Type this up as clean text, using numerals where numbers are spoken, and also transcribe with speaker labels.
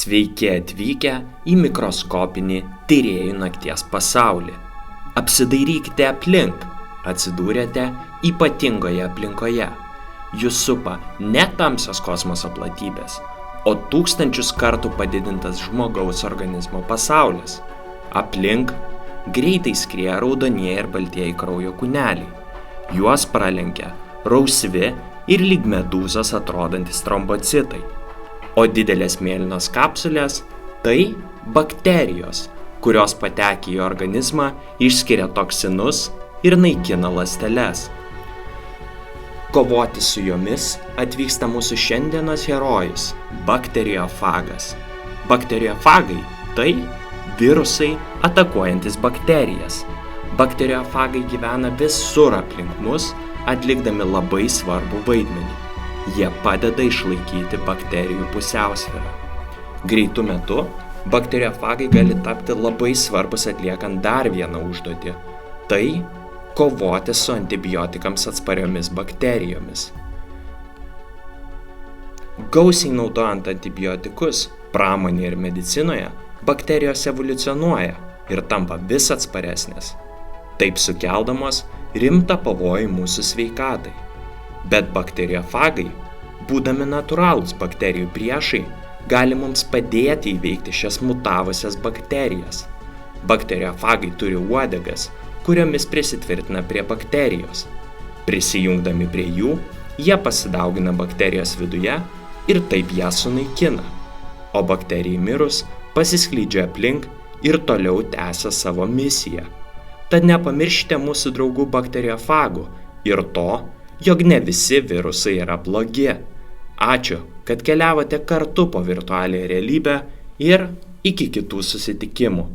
Speaker 1: Sveiki atvykę į mikroskopinį tyrėjų nakties pasaulį. Apsidairykite aplink, atsidūrėte ypatingoje aplinkoje. Jūs supa ne tamsios kosmoso platybės, o tūkstančius kartų padidintas žmogaus organizmo pasaulis. Aplink greitai skrieja raudonieji ir baltieji kraujo kūneliai. Juos pralenkia rausvi ir lyg medūzos atrodantis trombocitai. O didelės mėlynos kapsulės – tai bakterijos, kurios patekę į organizmą išskiria toksinus ir naikina ląsteles. Kovoti su jomis atvyksta mūsų šiandienos herojus – bakteriofagas. Bakteriofagai – tai virusai atakuojantis bakterijas. Bakteriofagai gyvena visur aplink mus, atlikdami labai svarbų vaidmenį. Jie padeda išlaikyti bakterijų pusiausvyrą. Greitu metu bakteriofagai gali tapti labai svarbus atliekant dar vieną užduotį – tai kovoti su antibiotikams atspariomis bakterijomis. Gausiai naudojant antibiotikus pramonėje ir medicinoje, bakterijos evoliucionuoja ir tampa vis atsparesnės, taip sukeldamos rimtą pavojų mūsų sveikatai. Bet bakteriofagai, būdami natūralūs bakterijų priešai, gali mums padėti įveikti šias mutavusias bakterijas. Bakteriofagai turi uodegas, kuriomis prisitvirtina prie bakterijos. Prisijungdami prie jų, jie pasidaugina bakterijos viduje ir taip ją sunaikina. O bakterijai mirus pasiskleidžia aplink ir toliau tęsia savo misiją. Tad nepamirškite mūsų draugų bakteriofagų ir to, jog ne visi virusai yra blogi. Ačiū, kad keliavote kartu po virtualią realybę ir iki kitų susitikimų.